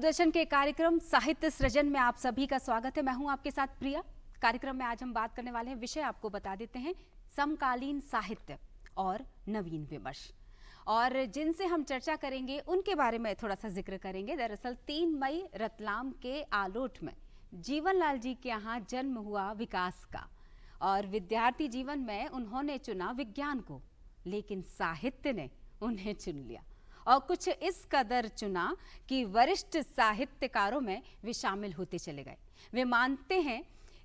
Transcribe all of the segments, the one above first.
दूरदर्शन के कार्यक्रम साहित्य सृजन में आप सभी का स्वागत है। मैं हूं आपके साथ प्रिया। कार्यक्रम में आज हम बात करने वाले हैं, विषय आपको बता देते हैं, समकालीन साहित्य और नवीन विमर्श। और जिनसे हम चर्चा करेंगे उनके बारे में थोड़ा सा जिक्र करेंगे। दरअसल 3 मई रतलाम के आलोट में जीवनलाल जी के यहाँ जन्म हुआ विकास का, और विद्यार्थी जीवन में उन्होंने चुना विज्ञान को, लेकिन साहित्य ने उन्हें चुन लिया और कुछ इस कदर चुना कि वरिष्ठ साहित्यकारों में वे शामिल होते चले गए। वे मानते हैं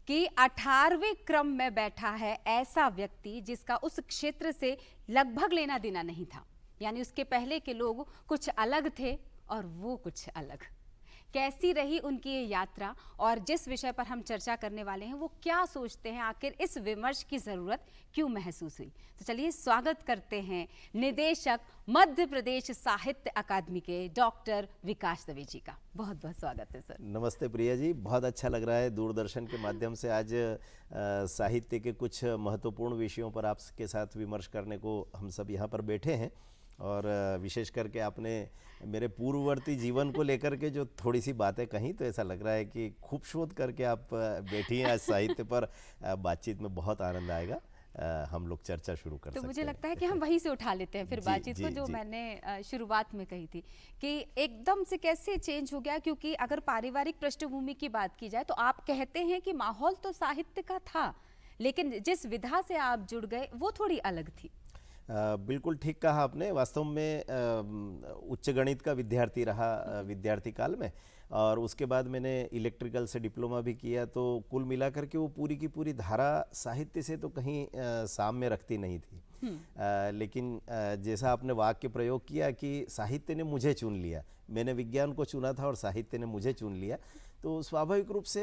कि 18वें क्रम में बैठा है ऐसा व्यक्ति जिसका उस क्षेत्र से लगभग लेना देना नहीं था, यानी उसके पहले के लोग कुछ अलग थे और वो कुछ अलग। कैसी रही उनकी ये यात्रा और जिस विषय पर हम चर्चा करने वाले हैं वो क्या सोचते हैं, आखिर इस विमर्श की जरूरत क्यों महसूस हुई। तो चलिए स्वागत करते हैं निदेशक मध्य प्रदेश साहित्य अकादमी के डॉक्टर विकास दवे जी का। बहुत बहुत स्वागत है सर। नमस्ते प्रिया जी, बहुत अच्छा लग रहा है दूरदर्शन के माध्यम से आज साहित्य के कुछ महत्वपूर्ण विषयों पर आपके साथ विमर्श करने को हम सब यहाँ पर बैठे हैं। और विशेष करके आपने मेरे पूर्ववर्ती जीवन को लेकर के जो थोड़ी सी बातें कही, तो ऐसा लग रहा है कि खूब शोध करके आप बैठी हैं आज साहित्य पर। बातचीत में बहुत आनंद आएगा, हम लोग चर्चा शुरू कर सकते हैं। तो मुझे लगता है कि हम वहीं से उठा लेते हैं फिर बातचीत को, जो मैंने शुरुआत में कही थी कि एकदम से कैसे चेंज हो गया। क्योंकि अगर पारिवारिक पृष्ठभूमि की बात की जाए तो आप कहते हैं कि माहौल तो साहित्य का था, लेकिन जिस विधा से आप जुड़ गए वो थोड़ी अलग थी। बिल्कुल ठीक कहा आपने। वास्तव में उच्च गणित का विद्यार्थी रहा विद्यार्थी काल में, और उसके बाद मैंने इलेक्ट्रिकल से डिप्लोमा भी किया। तो कुल मिलाकर के वो पूरी की पूरी धारा साहित्य से तो कहीं साम्य रखती नहीं थी। लेकिन जैसा आपने वाक्य प्रयोग किया कि साहित्य ने मुझे चुन लिया, मैंने विज्ञान को चुना था और साहित्य ने मुझे चुन लिया, तो स्वाभाविक रूप से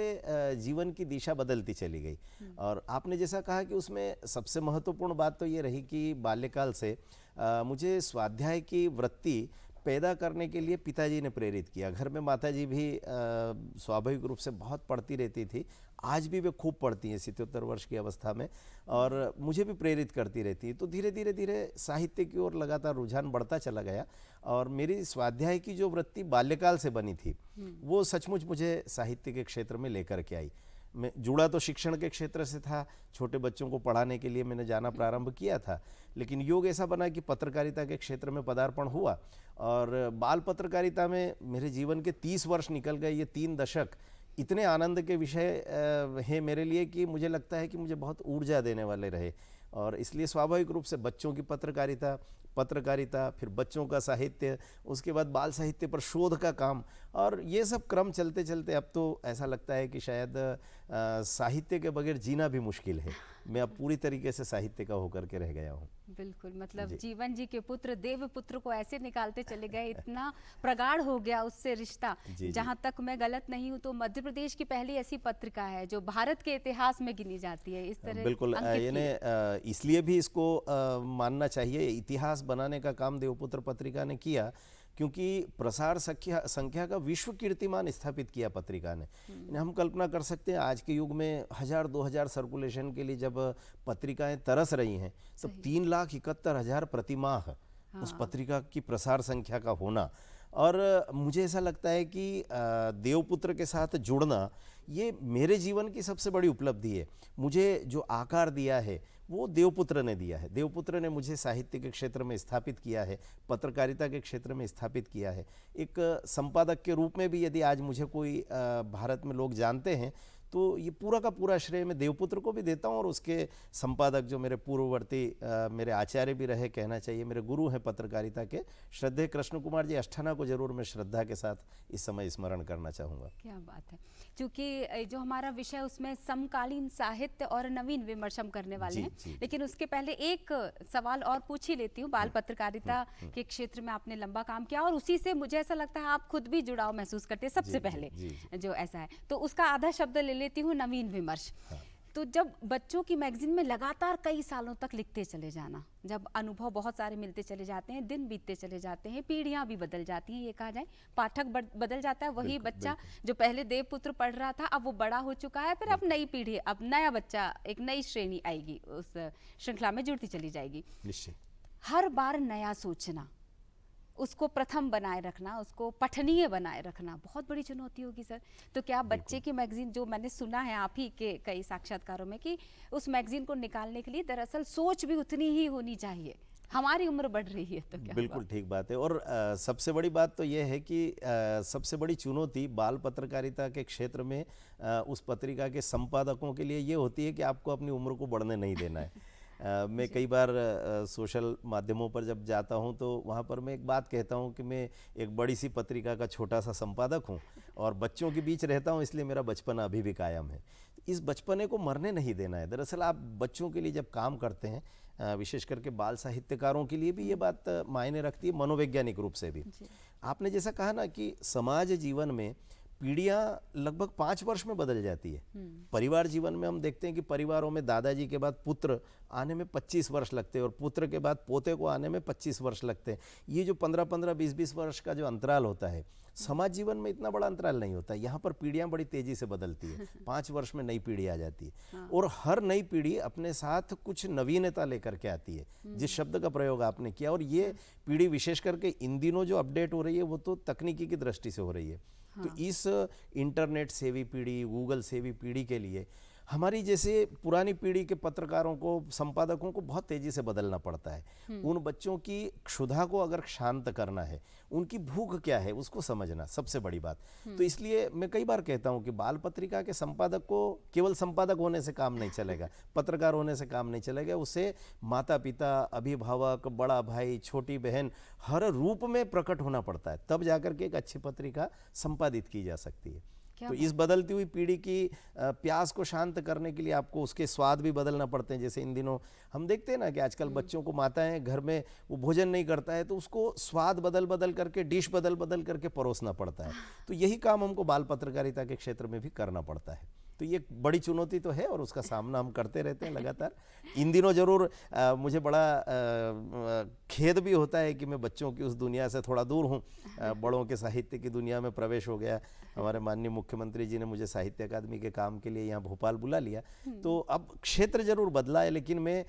जीवन की दिशा बदलती चली गई। और आपने जैसा कहा कि उसमें सबसे महत्वपूर्ण बात तो ये रही कि बाल्यकाल से मुझे स्वाध्याय की वृत्ति पैदा करने के लिए पिताजी ने प्रेरित किया। घर में माताजी भी स्वाभाविक रूप से बहुत पढ़ती रहती थी, आज भी वे खूब पढ़ती हैं 77 वर्ष की अवस्था में, और मुझे भी प्रेरित करती रहती है। तो धीरे धीरे धीरे साहित्य की ओर लगातार रुझान बढ़ता चला गया, और मेरी स्वाध्याय की जो वृत्ति बाल्यकाल से बनी थी वो सचमुच मुझे साहित्य के क्षेत्र में लेकर के आई। मैं जुड़ा तो शिक्षण के क्षेत्र से था, छोटे बच्चों को पढ़ाने के लिए मैंने जाना प्रारंभ किया था, लेकिन योग ऐसा बना कि पत्रकारिता के क्षेत्र में पदार्पण हुआ, और बाल पत्रकारिता में मेरे जीवन के 30 वर्ष निकल गए। ये 3 दशक इतने आनंद के विषय हैं मेरे लिए कि मुझे लगता है कि मुझे बहुत ऊर्जा देने वाले रहे। और इसलिए स्वाभाविक रूप से बच्चों की पत्रकारिता, फिर बच्चों का साहित्य, उसके बाद बाल साहित्य पर शोध का काम, और ये सब क्रम चलते चलते अब तो ऐसा लगता है कि शायद साहित्य के बगैर जीना भी मुश्किल है। मैं अब पूरी तरीके से साहित्य का होकर के रह गया हूँ। बिल्कुल, मतलब जीवन जी के पुत्र देव पुत्र को ऐसे निकालते चले गए, इतना प्रगाढ़ हो गया उससे रिश्ता। जहाँ तक मैं गलत नहीं हूँ तो मध्य प्रदेश की पहली ऐसी पत्रिका है जो भारत के इतिहास में गिनी जाती है इस तरह। बिल्कुल, यानी इसलिए भी इसको मानना चाहिए, इतिहास बनाने का काम देवपुत्र पत्रिका ने किया, क्योंकि प्रसार संख्या का विश्व कीर्तिमान स्थापित किया पत्रिका ने। हम कल्पना कर सकते हैं आज के युग में 1000-2000 सर्कुलेशन के लिए जब पत्रिकाएं तरस रही हैं, तब 3,71,000 प्रतिमाह उस पत्रिका की प्रसार संख्या का होना। और मुझे ऐसा लगता है कि देवपुत्र के साथ जुड़ना ये मेरे जीवन की सबसे बड़ी उपलब्धि है। मुझे जो आकार दिया है वो देवपुत्र ने दिया है। देवपुत्र ने मुझे साहित्य के क्षेत्र में स्थापित किया है, पत्रकारिता के क्षेत्र में स्थापित किया है। एक संपादक के रूप में भी यदि आज मुझे कोई भारत में लोग जानते हैं तो ये पूरा का पूरा श्रेय मैं देवपुत्र को भी देता हूँ, और उसके संपादक जो मेरे पूर्ववर्ती मेरे आचार्य भी रहे, कहना चाहिए मेरे गुरु हैं पत्रकारिता के, श्रद्धेय कृष्ण कुमार जी अष्ठाना को जरूर मैं श्रद्धा के साथ इस समय स्मरण करना चाहूँगा। क्या बात है। क्योंकि जो हमारा विषय उसमें समकालीन साहित्य और नवीन विमर्श हम करने वाले हैं, लेकिन उसके पहले एक सवाल और पूछ ही लेती हूँ। बाल पत्रकारिता के क्षेत्र में आपने लंबा काम किया और उसी से मुझे ऐसा लगता है आप खुद भी जुड़ाव महसूस करते हैं सबसे पहले जो ऐसा है, तो उसका आधा शब्द ले लेती हूँ, नवीन विमर्श। तो जब बच्चों की मैगजीन में लगातार कई सालों तक लिखते चले जाना, जब अनुभव बहुत सारे मिलते चले जाते हैं, दिन बीतते चले जाते हैं, पीढ़ियां भी बदल जाती हैं, ये कहा जाए पाठक बदल जाता है, वही बच्चा जो पहले देवपुत्र पढ़ रहा था अब वो बड़ा हो चुका है, फिर अब नई पीढ़ी, अब नया बच्चा, एक नई श्रेणी आएगी, उस श्रृंखला में जुड़ती चली जाएगी। निश्चय। हर बार नया सोचना उसको प्रथम बनाए रखना, उसको पठनीय बनाए रखना बहुत बड़ी चुनौती होगी सर। तो क्या बच्चे की मैगजीन, जो मैंने सुना है आप ही के कई साक्षात्कारों में, कि उस मैगजीन को निकालने के लिए दरअसल सोच भी उतनी ही होनी चाहिए, हमारी उम्र बढ़ रही है तो क्या बिल्कुल होगा? ठीक बात है। और सबसे बड़ी बात तो यह है कि सबसे बड़ी चुनौती बाल पत्रकारिता के क्षेत्र में उस पत्रिका के संपादकों के लिए ये होती है कि आपको अपनी उम्र को बढ़ने नहीं देना है। मैं कई बार सोशल माध्यमों पर जब जाता हूं तो वहां पर मैं एक बात कहता हूं कि मैं एक बड़ी सी पत्रिका का छोटा सा संपादक हूं और बच्चों के बीच रहता हूं, इसलिए मेरा बचपना अभी भी कायम है। इस बचपने को मरने नहीं देना है। दरअसल आप बच्चों के लिए जब काम करते हैं, विशेष करके बाल साहित्यकारों के लिए भी ये बात मायने रखती है, मनोवैज्ञानिक रूप से भी। आपने जैसा कहा ना कि समाज जीवन में पीढ़ियां लगभग 5 वर्ष में बदल जाती है। परिवार जीवन में हम देखते हैं कि परिवारों में दादाजी के बाद पुत्र आने में 25 वर्ष लगते हैं और पुत्र के बाद पोते को आने में 25 वर्ष लगते हैं। ये जो 15-15, 20-20 वर्ष का जो अंतराल होता है, समाज जीवन में इतना बड़ा अंतराल नहीं होता। यहाँ पर पीढ़ियां बड़ी तेजी से बदलती है। 5 वर्ष में नई पीढ़ी आ जाती है और हर नई पीढ़ी अपने साथ कुछ नवीनता लेकर के आती है, जिस शब्द का प्रयोग आपने किया। और ये पीढ़ी विशेष करके इन दिनों जो अपडेट हो रही है वो तो तकनीकी की दृष्टि से हो रही है। तो इस इंटरनेट सेवी पीढ़ी, गूगल सेवी पीढ़ी के लिए हमारी जैसे पुरानी पीढ़ी के पत्रकारों को, संपादकों को बहुत तेजी से बदलना पड़ता है। उन बच्चों की क्षुधा को अगर शांत करना है, उनकी भूख क्या है उसको समझना सबसे बड़ी बात। तो इसलिए मैं कई बार कहता हूं कि बाल पत्रिका के संपादक को केवल संपादक होने से काम नहीं चलेगा, पत्रकार होने से काम नहीं चलेगा। उसे माता पिता, अभिभावक, बड़ा भाई, छोटी बहन हर रूप में प्रकट होना पड़ता है, तब जाकर के एक अच्छी पत्रिका संपादित की जा सकती है। तो इस बदलती हुई पीढ़ी की प्यास को शांत करने के लिए आपको उसके स्वाद भी बदलना पड़ते हैं। जैसे इन दिनों हम देखते हैं ना कि आजकल बच्चों को माताएं घर में वो भोजन नहीं करता है तो उसको स्वाद बदल बदल करके, डिश बदल बदल करके परोसना पड़ता है। तो यही काम हमको बाल पत्रकारिता के क्षेत्र में भी करना पड़ता है। तो ये बड़ी चुनौती तो है और उसका सामना हम करते रहते हैं लगातार। इन दिनों ज़रूर मुझे बड़ा खेद भी होता है कि मैं बच्चों की उस दुनिया से थोड़ा दूर हूँ, बड़ों के साहित्य की दुनिया में प्रवेश हो गया। हमारे माननीय मुख्यमंत्री जी ने मुझे साहित्य अकादमी के काम के लिए यहाँ भोपाल बुला लिया, तो अब क्षेत्र जरूर बदला है, लेकिन मैं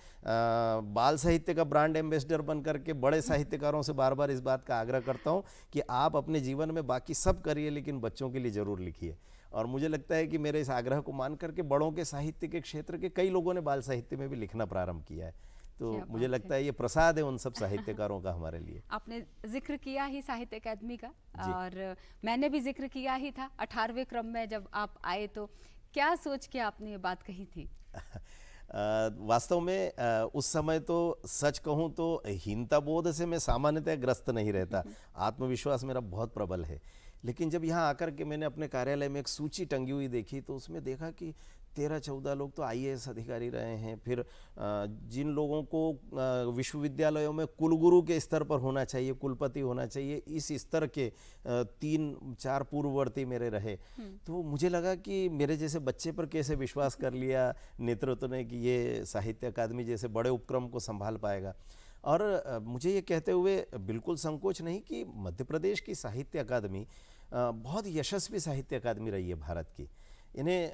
बाल साहित्य का ब्रांड एम्बेसडर बन करके बड़े साहित्यकारों से बार बार इस बात का आग्रह करता हूँ कि आप अपने जीवन में बाकी सब करिए लेकिन बच्चों के लिए ज़रूर लिखिए। और मुझे लगता है कि मेरे इस आग्रह को मान करके बड़ों के साहित्य के क्षेत्र के कई लोगों ने बाल साहित्य में भी लिखना प्रारंभ किया है। तो मुझे लगता है ये प्रसाद है उन सब साहित्यकारों का हमारे लिए। आपने जिक्र किया ही साहित्य अकादमी का, और मैंने भी जिक्र किया ही था 18वें क्रम में जब आप आए, तो क्या सोच के आपने ये बात कही थी? वास्तव में उस समय तो सच कहूँ तो हीनता बोध से मैं सामान्यतः ग्रस्त नहीं रहता, आत्मविश्वास मेरा बहुत प्रबल है। लेकिन जब यहाँ आकर के मैंने अपने कार्यालय में एक सूची टंगी हुई देखी तो उसमें देखा कि 13-14 लोग तो IAS अधिकारी रहे हैं। फिर जिन लोगों को विश्वविद्यालयों में कुलगुरु के स्तर पर होना चाहिए, कुलपति होना चाहिए, इस स्तर के 3-4 पूर्ववर्ती मेरे रहे। तो मुझे लगा कि मेरे जैसे बच्चे पर कैसे विश्वास कर लिया नेतृत्व ने कि ये साहित्य अकादमी जैसे बड़े उपक्रम को संभाल पाएगा। और मुझे ये कहते हुए बिल्कुल संकोच नहीं कि मध्य प्रदेश की साहित्य अकादमी बहुत यशस्वी साहित्य अकादमी रही है भारत की। इन्हें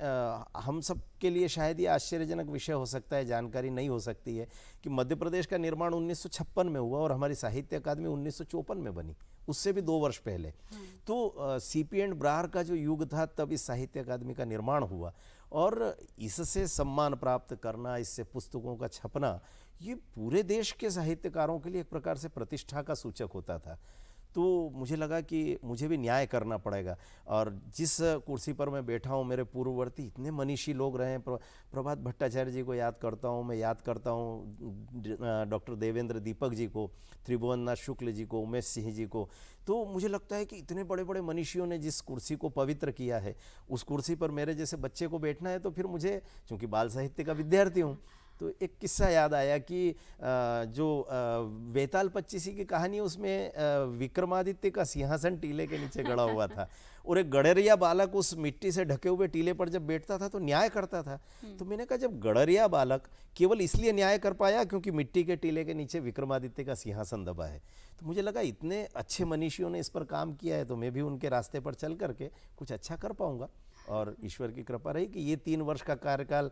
हम सब के लिए शायद ये आश्चर्यजनक विषय हो सकता है, जानकारी नहीं हो सकती है कि मध्य प्रदेश का निर्माण 1956 में हुआ और हमारी साहित्य अकादमी 1954 में बनी, उससे भी 2 वर्ष पहले। तो सीपी एंड ब्रार का जो युग था तब इस साहित्य अकादमी का निर्माण हुआ और इससे सम्मान प्राप्त करना, इससे पुस्तकों का छपना, ये पूरे देश के साहित्यकारों के लिए एक प्रकार से प्रतिष्ठा का सूचक होता था। तो मुझे लगा कि मुझे भी न्याय करना पड़ेगा। और जिस कुर्सी पर मैं बैठा हूँ, मेरे पूर्ववर्ती इतने मनीषी लोग रहे हैं। प्रभात भट्टाचार्य जी को याद करता हूँ, मैं याद करता हूँ डॉक्टर देवेंद्र दीपक जी को, त्रिभुवन नाथ शुक्ल जी को, उमेश सिंह जी को। तो मुझे लगता है कि इतने बड़े बड़े मनीषियों ने जिस कुर्सी को पवित्र किया है, उस कुर्सी पर मेरे जैसे बच्चे को बैठना है। तो फिर मुझे, चूँकि बाल साहित्य का विद्यार्थी हूँ, तो एक किस्सा याद आया कि जो वेताल पच्चीसी की कहानी, उसमें विक्रमादित्य का सिंहासन टीले के नीचे गड़ा हुआ था और एक गडरिया बालक उस मिट्टी से ढके हुए टीले पर जब बैठता था तो न्याय करता था। तो मैंने कहा, जब गडरिया बालक केवल इसलिए न्याय कर पाया क्योंकि मिट्टी के टीले के नीचे विक्रमादित्य का सिंहासन दबा है, तो मुझे लगा इतने अच्छे मनीषियों ने इस पर काम किया है तो मैं भी उनके रास्ते पर चल करके कुछ अच्छा कर पाऊंगा। और ईश्वर की कृपा रही कि ये 3 वर्ष का कार्यकाल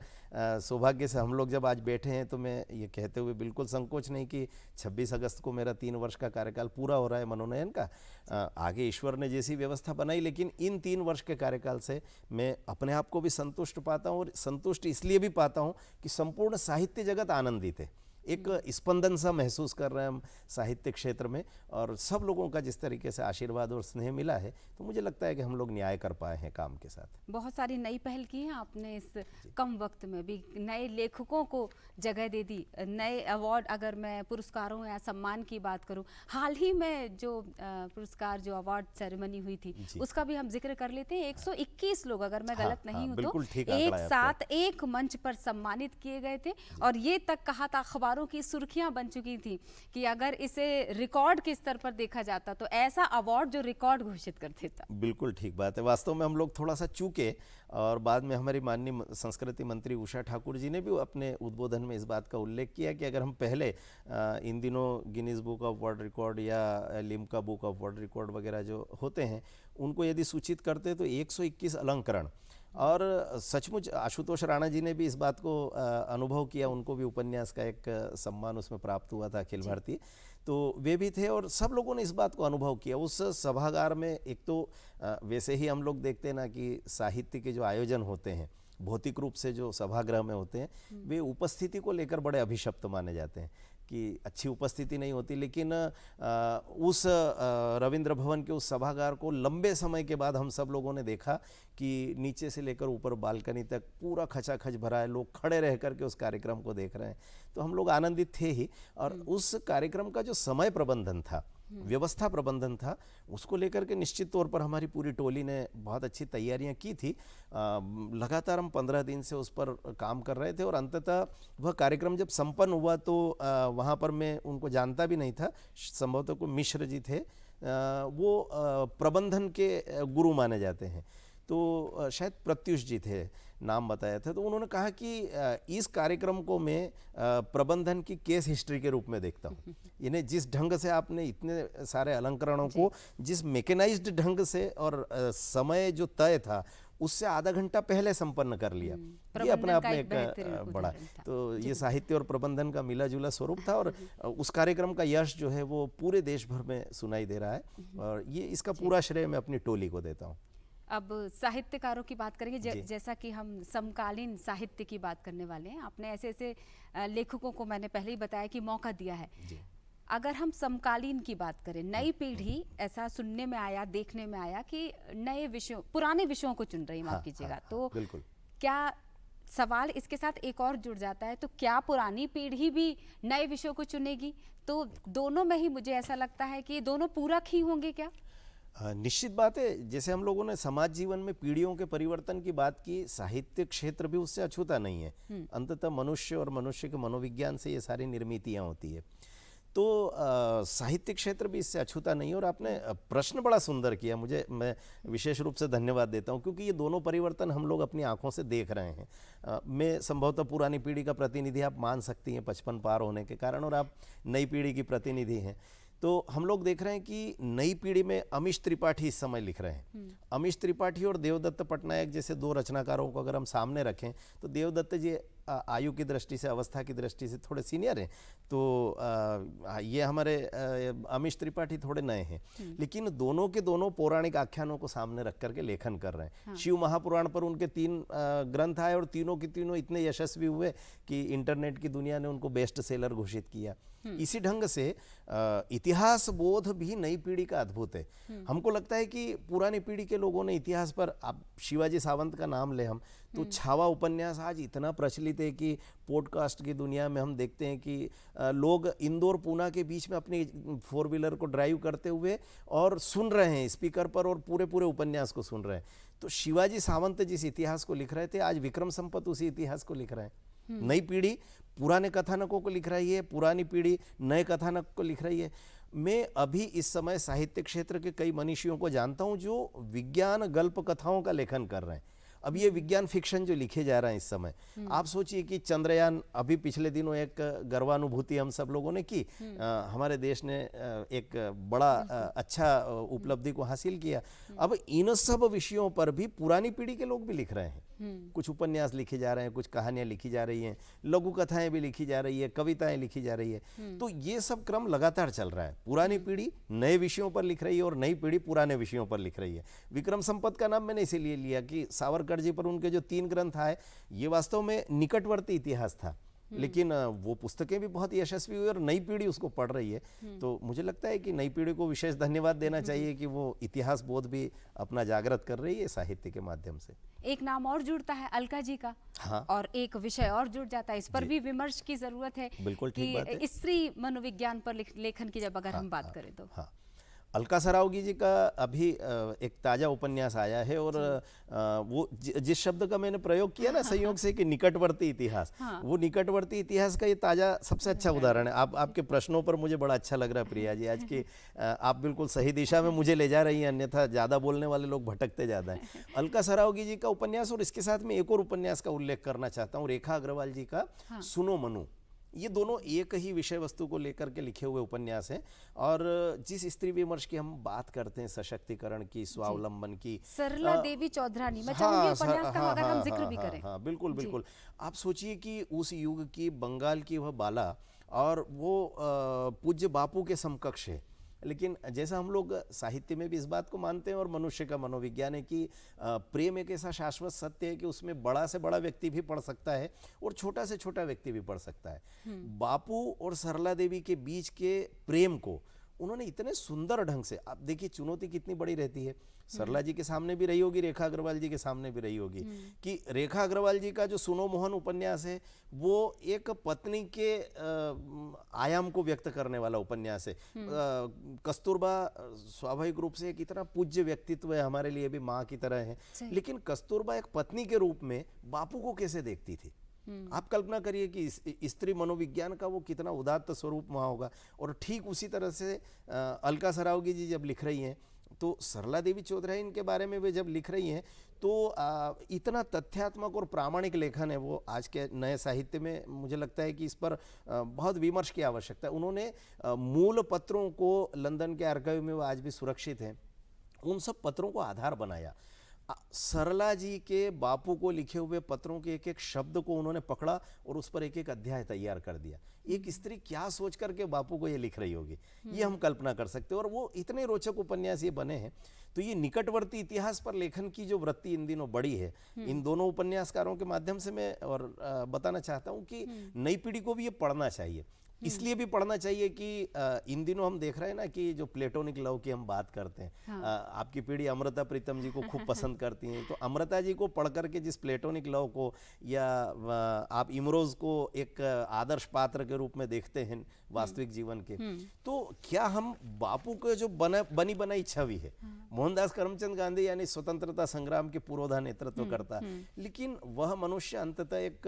सौभाग्य से हम लोग जब आज बैठे हैं तो मैं ये कहते हुए बिल्कुल संकोच नहीं कि 26 अगस्त को मेरा 3 वर्ष का कार्यकाल पूरा हो रहा है मनोनयन का। आगे ईश्वर ने जैसी व्यवस्था बनाई, लेकिन इन 3 वर्ष के कार्यकाल से मैं अपने आप को भी संतुष्ट पाता हूँ, और संतुष्ट इसलिए भी पाता हूँ कि संपूर्ण साहित्य जगत आनंदित है। एक स्पंदन सा महसूस कर रहे हैं हम साहित्य क्षेत्र में, और सब लोगों का जिस तरीके से आशीर्वाद और स्नेह मिला है, तो मुझे लगता है कि हम लोग न्याय कर पाए हैं काम के साथ। बहुत सारी नई पहल की है आपने, इस कम वक्त में भी नए लेखकों को जगह दे दी, नए अवार्ड, अगर मैं पुरस्कारों या सम्मान की बात करूं, हाल ही में जो पुरस्कार, जो अवार्ड सेरेमनी हुई थी, उसका भी हम जिक्र कर लेते हैं। 121 लोग, अगर मैं गलत नहीं हूं तो एक साथ एक मंच पर सम्मानित किए गए थे, और ये तक कहा था, अखबारों की सुर्खियां बन चुकी थी कि अगर इसे रिकॉर्ड के स्तर पर देखा जाता तो ऐसा अवार्ड जो रिकॉर्ड घोषित कर देता। बिल्कुल ठीक बात है। वास्तव में हम लोग थोड़ा सा चूके, और बाद में हमारी माननीय संस्कृति मंत्री उषा ठाकुर जी ने भी अपने उद्बोधन में इस बात का उल्लेख किया कि अगर हम पहले इन दिनों Guinness book of world record या Limca book of world record वगैरह जो होते हैं, उनको यदि सूचित करते तो 121 अलंकरण, और सचमुच आशुतोष राणा जी ने भी इस बात को अनुभव किया, उनको भी उपन्यास का एक सम्मान उसमें प्राप्त हुआ था अखिल भारतीय, तो वे भी थे, और सब लोगों ने इस बात को अनुभव किया उस सभागार में। एक तो वैसे ही हम लोग देखते हैं ना कि साहित्य के जो आयोजन होते हैं भौतिक रूप से, जो सभागृह में होते हैं, वे उपस्थिति को लेकर बड़े अभिशप्त माने जाते हैं कि अच्छी उपस्थिति नहीं होती, लेकिन उस रविंद्र भवन के उस सभागार को लंबे समय के बाद हम सब लोगों ने देखा कि नीचे से लेकर ऊपर बालकनी तक पूरा खचाखच भरा है, लोग खड़े रह करके उस कार्यक्रम को देख रहे हैं, तो हम लोग आनंदित थे ही। और उस कार्यक्रम का जो समय प्रबंधन था, व्यवस्था प्रबंधन था, उसको लेकर के निश्चित तौर पर हमारी पूरी टोली ने बहुत अच्छी तैयारियां की थी। लगातार हम 15 दिन से उस पर काम कर रहे थे, और अंततः वह कार्यक्रम जब संपन्न हुआ तो वहाँ पर मैं उनको जानता भी नहीं था, संभवतः को मिश्र जी थे, वो प्रबंधन के गुरु माने जाते हैं, तो शायद प्रत्युष जी थे, नाम बताया था, तो उन्होंने कहा कि इस कार्यक्रम को मैं प्रबंधन की केस हिस्ट्री के रूप में देखता हूँ। यानी जिस ढंग से आपने इतने सारे अलंकरणों को जिस मैकेनाइज्ड ढंग से और समय जो तय था उससे आधा घंटा पहले संपन्न कर लिया, ये अपने आप में एक बड़ा, तो ये साहित्य और प्रबंधन का मिला जुला स्वरूप था, और उस कार्यक्रम का यश जो है वो पूरे देश भर में सुनाई दे रहा है, और ये इसका पूरा श्रेय मैं अपनी टोली को देता हूँ। अब साहित्यकारों की बात करेंगे, जैसा कि हम समकालीन साहित्य की बात करने वाले हैं, आपने ऐसे ऐसे लेखकों को, मैंने पहले ही बताया कि मौका दिया है। अगर हम समकालीन की बात करें, नई पीढ़ी, ऐसा सुनने में आया, देखने में आया कि नए विषयों, पुराने विषयों को चुन रही, माफ कीजिएगा, तो क्या सवाल इसके साथ एक और जुड़ जाता है, तो क्या पुरानी पीढ़ी भी नए विषयों को चुनेगी? तो दोनों में ही मुझे ऐसा लगता है कि दोनों पूरक ही होंगे क्या? निश्चित बात है, जैसे हम लोगों ने समाज जीवन में पीढ़ियों के परिवर्तन की बात की, साहित्य क्षेत्र भी उससे अछूता नहीं है। अंततः मनुष्य और मनुष्य के मनोविज्ञान से ये सारी निर्मितियाँ होती है, तो साहित्य क्षेत्र भी इससे अछूता नहीं है। और आपने प्रश्न बड़ा सुंदर किया, मैं विशेष रूप से धन्यवाद देता हूँ, क्योंकि ये दोनों परिवर्तन हम लोग अपनी आंखों से देख रहे हैं। मैं संभवतः पुरानी पीढ़ी का प्रतिनिधि आप मान सकती हैं 55 पार होने के कारण, और आप नई पीढ़ी की प्रतिनिधि हैं, तो हम लोग देख रहे हैं कि नई पीढ़ी में अमीश त्रिपाठी इस समय लिख रहे हैं। अमीश त्रिपाठी और देवदत्त पटनायक जैसे दो रचनाकारों को अगर हम सामने रखें, तो देवदत्त जी आयु की दृष्टि से, अवस्था की दृष्टि से थोड़े सीनियर हैं, तो ये हमारे अमीश त्रिपाठी थोड़े नए हैं, लेकिन दोनों के दोनों पौराणिक आख्यानों को सामने रख करके लेखन कर रहे हैं। शिव महापुराण पर उनके 3 ग्रंथ आए, और तीनों के तीनों इतने यशस्वी हुए कि इंटरनेट की दुनिया ने उनको बेस्ट सेलर घोषित किया। इसी ढंग से इतिहास बोध भी नई पीढ़ी का अद्भुत है। हमको लगता है कि पुरानी पीढ़ी के लोगों ने इतिहास पर, आप शिवाजी सावंत का नाम ले हम, तो छावा उपन्यास आज इतना प्रचलित है कि पॉडकास्ट की दुनिया में हम देखते हैं कि लोग इंदौर पूना के बीच में अपनी 4 व्हीलर को ड्राइव करते हुए और सुन रहे हैं स्पीकर पर, और पूरे पूरे उपन्यास को सुन रहे हैं। तो शिवाजी सावंत जिस इतिहास को लिख रहे थे, आज विक्रम संपत उसी इतिहास को लिख रहे हैं। नई पीढ़ी पुराने कथानकों को लिख रही है, पुरानी पीढ़ी नए कथानक को लिख रही है। मैं अभी इस समय साहित्य क्षेत्र के कई मनीषियों को जानता हूं जो विज्ञान गल्प कथाओं का लेखन कर रहे हैं, अब ये विज्ञान फिक्शन जो लिखे जा रहा है इस समय, आप सोचिए कि चंद्रयान, अभी पिछले दिनों एक गर्वानुभूति हम सब लोगों ने की, हमारे देश ने एक बड़ा अच्छा उपलब्धि को हासिल किया। अब इन सब विषयों पर भी पुरानी पीढ़ी के लोग भी लिख रहे हैं, कुछ उपन्यास लिखे जा रहे हैं, कुछ कहानियां लिखी जा रही हैं, लघु कथाएं भी लिखी जा रही है, कविताएं लिखी जा रही है। तो ये सब क्रम लगातार चल रहा है। पुरानी पीढ़ी नए विषयों पर लिख रही है और नई पीढ़ी पुराने विषयों पर लिख रही है। विक्रम संपत का नाम मैंने इसीलिए लिया कि सावरकर जी पर उनके जो 3 ग्रंथ आए, ये वास्तव में निकटवर्ती इतिहास था, लेकिन वो पुस्तकें भी बहुत यशस्वी हुई और नई पीढ़ी उसको पढ़ रही है। तो मुझे लगता है कि नई पीढ़ी को विशेष धन्यवाद देना चाहिए कि वो इतिहास बोध भी अपना जागृत कर रही है साहित्य के माध्यम से। एक नाम और जुड़ता है अलका जी का। हाँ। और एक विषय और जुड़ जाता है, इस पर भी विमर्श की जरूरत है। बिल्कुल ठीक बात है। कि स्त्री मनोविज्ञान पर लेखन की जब अगर हम बात करें तो हाँ, अलका सरावगी जी का अभी एक ताज़ा उपन्यास आया है और वो जिस शब्द का मैंने प्रयोग किया ना संयोग से कि निकटवर्ती इतिहास, वो निकटवर्ती इतिहास का ये ताज़ा सबसे अच्छा उदाहरण है। आपके प्रश्नों पर मुझे बड़ा अच्छा लग रहा है प्रिया जी आज की, आप बिल्कुल सही दिशा में मुझे ले जा रही हैं, अन्यथा ज़्यादा बोलने वाले लोग भटकते ज़्यादा हैं। अलका सरावगी जी का उपन्यास, और इसके साथ में एक और उपन्यास का उल्लेख करना चाहता हूँ, रेखा अग्रवाल जी का सुनो मनु। ये दोनों एक ही विषय वस्तु को लेकर के लिखे हुए उपन्यास हैं। और जिस स्त्री विमर्श की हम बात करते हैं, सशक्तिकरण की, स्वावलंबन की, सरला देवी चौधरानी, मैं चाहूंगी उपन्यास का अगर हम जिक्र भी करें। हाँ, बिल्कुल बिल्कुल। आप सोचिए कि उस युग की बंगाल की वह बाला, और वो पूज्य बापू के समकक्ष है। लेकिन जैसा हम लोग साहित्य में भी इस बात को मानते हैं और मनुष्य का मनोविज्ञान है कि प्रेम एक ऐसा शाश्वत सत्य है कि उसमें बड़ा से बड़ा व्यक्ति भी पढ़ सकता है और छोटा से छोटा व्यक्ति भी पढ़ सकता है। बापू और सरला देवी के बीच के प्रेम को उन्होंने इतने सुंदर ढंग से, आप देखिए चुनौती कितनी बड़ी रहती है, सरला जी के सामने भी रही होगी, रेखा अग्रवाल जी के सामने भी रही होगी, कि रेखा अग्रवाल जी का जो सुनो मोहन उपन्यास है वो एक पत्नी के आयाम को व्यक्त करने वाला उपन्यास है। कस्तूरबा स्वाभाविक रूप से एक इतना पूज्य व्यक्तित्व है, हमारे लिए भी माँ की तरह है, लेकिन कस्तूरबा एक पत्नी के रूप में बापू को कैसे देखती थी। आप कल्पना करिए कि स्त्री मनोविज्ञान का वो कितना उदात्त स्वरूप वहाँ होगा। और ठीक उसी तरह से अलका सरावगी जी जब लिख रही हैं, तो सरला देवी चौधरी इनके बारे में वे जब लिख रही हैं तो इतना तथ्यात्मक और प्रामाणिक लेखन है वो आज के नए साहित्य में। मुझे लगता है कि इस पर बहुत विमर्श की आवश्यकता है। उन्होंने मूल पत्रों को लंदन के आर्काइव में वो आज भी सुरक्षित हैं, उन सब पत्रों को आधार बनाया। सरला जी के बापू को लिखे हुए पत्रों के एक एक शब्द को उन्होंने पकड़ा और उस पर एक एक अध्याय तैयार कर दिया। एक स्त्री क्या सोच करके बापू को ये लिख रही होगी, ये हम कल्पना कर सकते हैं। और वो इतने रोचक उपन्यास ये बने हैं। तो ये निकटवर्ती इतिहास पर लेखन की जो वृत्ति इन दिनों बढ़ी है, इन दोनों उपन्यासकारों के माध्यम से मैं और बताना चाहता हूँ कि नई पीढ़ी को भी ये पढ़ना चाहिए। इसलिए भी पढ़ना चाहिए कि इन दिनों हम देख रहे हैं ना कि जो प्लेटोनिक लव की हम बात करते हैं, आपकी पीढ़ी अमृता प्रीतम जी को खूब पसंद करती हैं। तो अमृता जी को पढ़ करके जिस प्लेटोनिक लव को, या आप इमरोज को एक आदर्श पात्र के रूप में देखते हैं वास्तविक जीवन के, तो क्या हम बापू के जो बनी बनाई छवि है, मोहनदास करमचंद गांधी यानी स्वतंत्रता संग्राम के पुरोधा नेतृत्व करता, लेकिन वह मनुष्य अंततः एक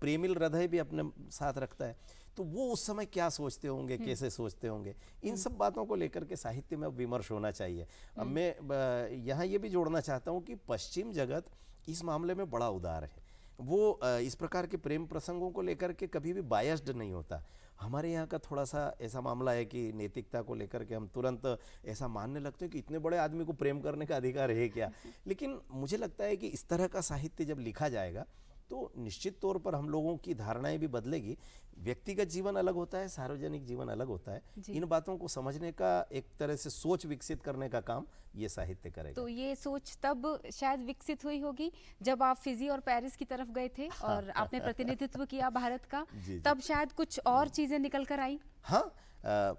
प्रेमिल हृदय भी अपने साथ रखता है। तो वो उस समय क्या सोचते होंगे, कैसे सोचते होंगे, इन सब बातों को लेकर के साहित्य में अब विमर्श होना चाहिए। अब मैं यहाँ ये भी जोड़ना चाहता हूँ कि पश्चिम जगत इस मामले में बड़ा उदार है। वो इस प्रकार के प्रेम प्रसंगों को लेकर के कभी भी बायस्ड नहीं होता। हमारे यहाँ का थोड़ा सा ऐसा मामला है कि नैतिकता को लेकर के हम तुरंत ऐसा मानने लगते हैं कि इतने बड़े आदमी को प्रेम करने का अधिकार है क्या। लेकिन मुझे लगता है कि इस तरह का साहित्य जब लिखा जाएगा तो निश्चित तौर पर हम लोगों की धारणाएं भी बदलेगी। व्यक्तिगत जीवन अलग होता है, सार्वजनिक जीवन अलग होता है। इन बातों को समझने का, एक तरह से सोच विकसित करने का काम ये साहित्य करेगा। तो ये सोच तब शायद विकसित हुई होगी जब आप फिजी और पेरिस की तरफ गए थे और आपने प्रतिनिधित्व किया भारत का, तब शायद कुछ और चीजें निकल कर आई। हाँ,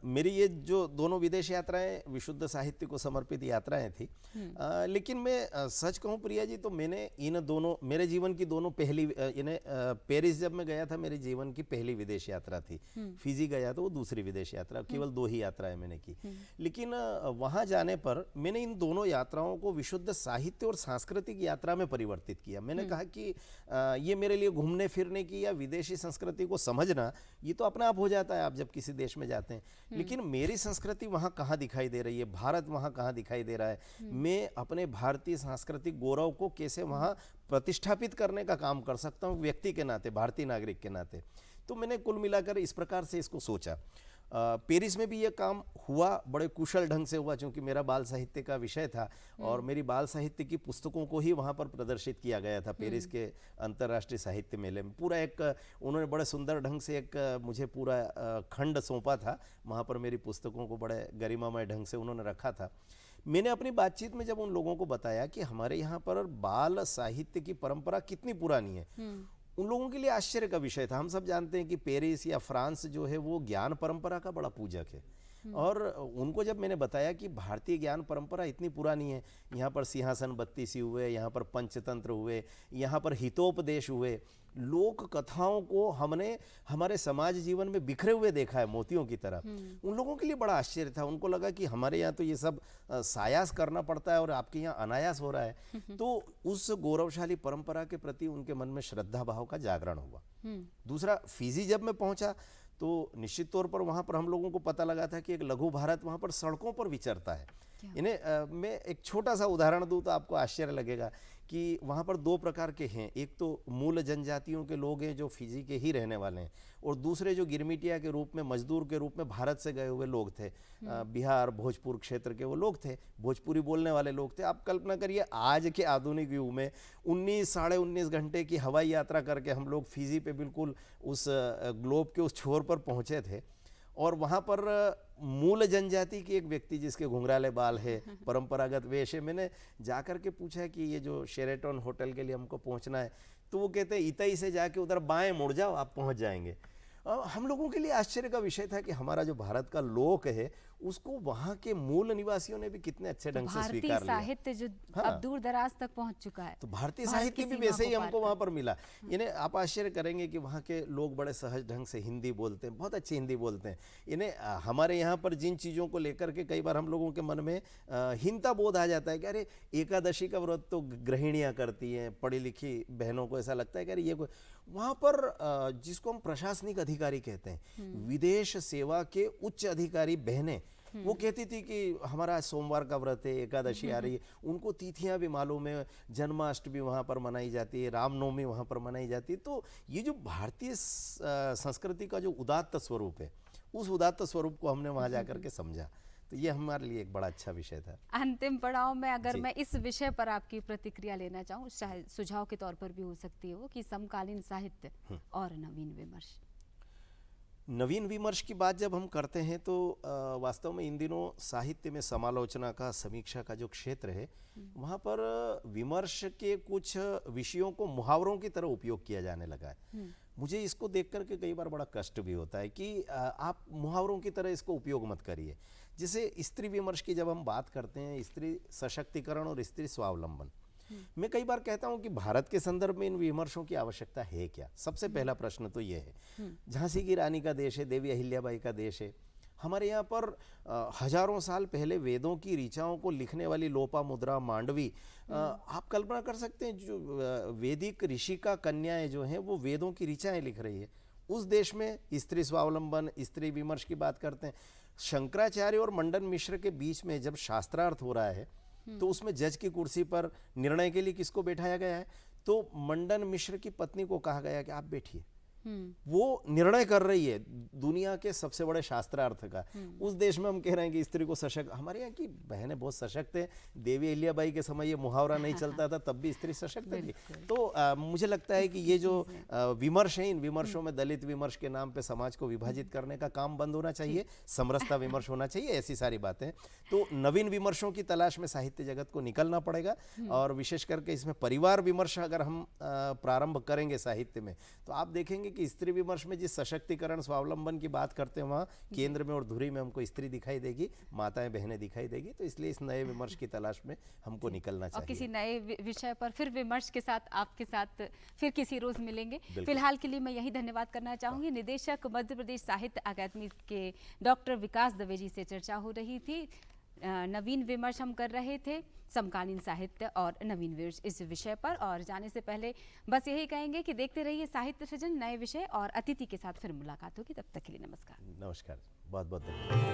मेरी ये जो दोनों विदेश यात्राएं विशुद्ध साहित्य को समर्पित यात्राएं थी। लेकिन मैं सच कहूँ प्रिया जी, तो मैंने इन दोनों, मेरे जीवन की दोनों पहली, पेरिस जब मैं गया था मेरे जीवन की पहली विदेश यात्रा थी। फिजी गया तो वो दूसरी विदेश यात्रा, केवल 2 ही यात्राएं मैंने की। लेकिन वहाँ जाने पर मैंने इन दोनों यात्राओं को विशुद्ध साहित्य और सांस्कृतिक यात्रा में परिवर्तित किया। मैंने कहा कि ये मेरे लिए घूमने फिरने की या विदेशी संस्कृति को समझना, ये तो अपने आप हो जाता है आप जब किसी देश में जाते हैं। हैं, लेकिन मेरी संस्कृति वहाँ कहाँ दिखाई दे रही है, भारत वहाँ कहाँ दिखाई दे रहा है, मैं अपने भारतीय सांस्कृतिक गौरव को कैसे वहाँ प्रतिष्ठापित करने का काम कर सकता हूँ व्यक्ति के नाते, भारतीय नागरिक के नाते। तो मैंने कुल मिलाकर इस प्रकार से इसको सोचा। पेरिस में भी ये काम हुआ, बड़े कुशल ढंग से हुआ, क्योंकि मेरा बाल साहित्य का विषय था और मेरी बाल साहित्य की पुस्तकों को ही वहाँ पर प्रदर्शित किया गया था पेरिस के अंतर्राष्ट्रीय साहित्य मेले में। पूरा एक उन्होंने बड़े सुंदर ढंग से एक मुझे पूरा खंड सौंपा था, वहाँ पर मेरी पुस्तकों को बड़े गरिमामय ढंग से उन्होंने रखा था। मैंने अपनी बातचीत में जब उन लोगों को बताया कि हमारे यहाँ पर बाल साहित्य की परंपरा कितनी पुरानी है, उन लोगों के लिए आश्चर्य का विषय था। हम सब जानते हैं कि पेरिस या फ्रांस जो है वो ज्ञान परंपरा का बड़ा पूजक है, और उनको जब मैंने बताया कि भारतीय ज्ञान परंपरा इतनी पुरानी है, यहाँ पर सिंहासन बत्तीसी हुए, यहाँ पर पंचतंत्र हुए, यहाँ पर हितोपदेश हुए, लोक कथाओं को हमने हमारे समाज जीवन में बिखरे हुए देखा है मोतियों की तरह। उन लोगों के लिए बड़ा आश्चर्य था, उनको लगा कि हमारे यहाँ तो ये सब सायास करना पड़ता है और आपके यहाँ अनायास हो रहा है। तो उस गौरवशाली परंपरा के प्रति उनके मन में श्रद्धा भाव का जागरण हुआ। दूसरा, फिजी जब मैं पहुंचा तो निश्चित तौर पर वहाँ पर हम लोगों को पता लगा था कि एक लघु भारत वहाँ पर सड़कों पर विचरता है। इन्हें मैं एक छोटा सा उदाहरण दूं तो आपको आश्चर्य लगेगा कि वहाँ पर दो प्रकार के हैं, एक तो मूल जनजातियों के लोग हैं जो फिजी के ही रहने वाले हैं, और दूसरे जो गिरमिटिया के रूप में, मजदूर के रूप में भारत से गए हुए लोग थे, बिहार भोजपुर क्षेत्र के वो लोग थे, भोजपुरी बोलने वाले लोग थे। आप कल्पना करिए आज के आधुनिक युग में 19 साढ़े 19 घंटे की हवाई यात्रा करके हम लोग फिजी पे बिल्कुल उस ग्लोब के उस छोर पर पहुँचे थे, और वहाँ पर मूल जनजाति की एक व्यक्ति जिसके घुंघराले बाल है, परंपरागत वेश है, मैंने जाकर के पूछा कि ये जो शेरेटन होटल के लिए हमको पहुँचना है, तो वो कहते हैं इतई से जाके उधर बाएं मुड़ जाओ, आप पहुँच जाएंगे। हम लोगों के लिए आश्चर्य का विषय था कि हमारा जो भारत का लोक है उसको वहाँ के मूल निवासियों ने भी कितने अच्छे ढंग से स्वीकार लिया। साहित्य जो अब दूर दराज तक पहुँच चुका है, तो भारतीय साहित्य भी वैसे ही हमको वहाँ पर मिला। इन्हें आप आश्चर्य करेंगे कि वहाँ के लोग बड़े सहज ढंग से हिंदी बोलते हैं, बहुत अच्छी हिंदी बोलते हैं। इन्हें हमारे यहाँ पर जिन चीज़ों को लेकर के कई बार हम लोगों के मन में हीनता बोध आ जाता है कि अरे एकादशी का व्रत तो गृहिणियाँ करती हैं, पढ़ी लिखी बहनों को ऐसा लगता है कि अरे ये कोई, वहाँ पर जिसको हम प्रशासनिक अधिकारी कहते हैं, विदेश सेवा के उच्च अधिकारी बहनें, वो कहती थी कि हमारा सोमवार का व्रत है, एकादशी आ रही है, उनको तिथियां भी मालूम है, जन्माष्टमी वहाँ पर मनाई जाती है, रामनवमी वहाँ पर मनाई जाती है। तो ये जो भारतीय संस्कृति का जो उदात्त स्वरूप है, उस उदात्त स्वरूप को हमने वहाँ जा करके समझा। तो ये हमारे लिए एक बड़ा अच्छा विषय था। अंतिम पड़ाव में अगर मैं इस विषय पर आपकी प्रतिक्रिया लेना चाहूँ, शायद सुझाव के तौर पर भी हो सकती है वो, कि समकालीन साहित्य और नवीन विमर्श। नवीन विमर्श की बात जब हम करते हैं तो वास्तव में इन दिनों साहित्य में समालोचना का, समीक्षा का जो क्षेत्र है, वहाँ पर विमर्श के कुछ विषयों को मुहावरों की तरह उपयोग किया जाने लगा है। मुझे इसको देख करके कई बार बड़ा कष्ट भी होता है कि आप मुहावरों की तरह इसको उपयोग मत करिए। जैसे स्त्री विमर्श की जब हम बात करते हैं, स्त्री सशक्तिकरण और स्त्री स्वावलंबन, मैं कई बार कहता हूं कि भारत के संदर्भ में इन विमर्शों की आवश्यकता है क्या। सबसे पहला प्रश्न तो ये है, झांसी की रानी का देश है, देवी अहिल्याबाई का देश है। हमारे यहाँ पर हजारों साल पहले वेदों की ऋचाओं को लिखने वाली लोपामुद्रा, मांडवी, आप कल्पना कर सकते हैं जो वैदिक ऋषि का कन्याएं जो हैं वो वेदों की ऋचाएं लिख रही है। उस देश में स्त्री स्वावलंबन, स्त्री विमर्श की बात करते हैं। शंकराचार्य और मंडन मिश्र के बीच में जब शास्त्रार्थ हो रहा है तो उसमें जज की कुर्सी पर निर्णय के लिए किसको बैठाया गया है, तो मंडन मिश्र की पत्नी को कहा गया कि आप बैठिए। वो निर्णय कर रही है दुनिया के सबसे बड़े शास्त्रार्थ का। उस देश में हम कह रहे हैं कि स्त्री को सशक्त, हमारे यहाँ की बहनें बहुत सशक्त है। देवी अहिल्याबाई के समय ये मुहावरा नहीं चलता था, तब भी स्त्री सशक्त थी। तो मुझे लगता है कि ये जो विमर्श है, इन विमर्शों में दलित विमर्श के नाम पे समाज को विभाजित करने का काम बंद होना चाहिए, समरसता विमर्श होना चाहिए, ऐसी सारी बातें। तो नवीन विमर्शों की तलाश में साहित्य जगत को निकलना पड़ेगा, और विशेष करके इसमें परिवार विमर्श अगर हम प्रारंभ करेंगे साहित्य में, तो आप देखेंगे कि स्त्री विमर्श में जिस सशक्तिकरण, स्वावलंबन की बात करते हैं, वहाँ केंद्र में और धुरी में हमको स्त्री दिखाई देगी, माताएं बहनें दिखाई देगी। तो इसलिए इस नए विमर्श की तलाश में हमको निकलना चाहिए। और किसी नए विषय पर फिर विमर्श के साथ आपके साथ फिर किसी रोज मिलेंगे। फिलहाल के लिए मैं यही धन्यवाद करना चाहूंगी। निदेशक मध्य प्रदेश साहित्य अकादमी के डॉक्टर विकास दवे जी से चर्चा हो रही थी। नवीन विमर्श हम कर रहे थे, समकालीन साहित्य और नवीन विमर्श इस विषय पर। और जाने से पहले बस यही कहेंगे कि देखते रहिए साहित्य सृजन, नए विषय और अतिथि के साथ फिर मुलाकात होगी। तब तक के लिए नमस्कार। नमस्कार। बहुत बहुत धन्यवाद।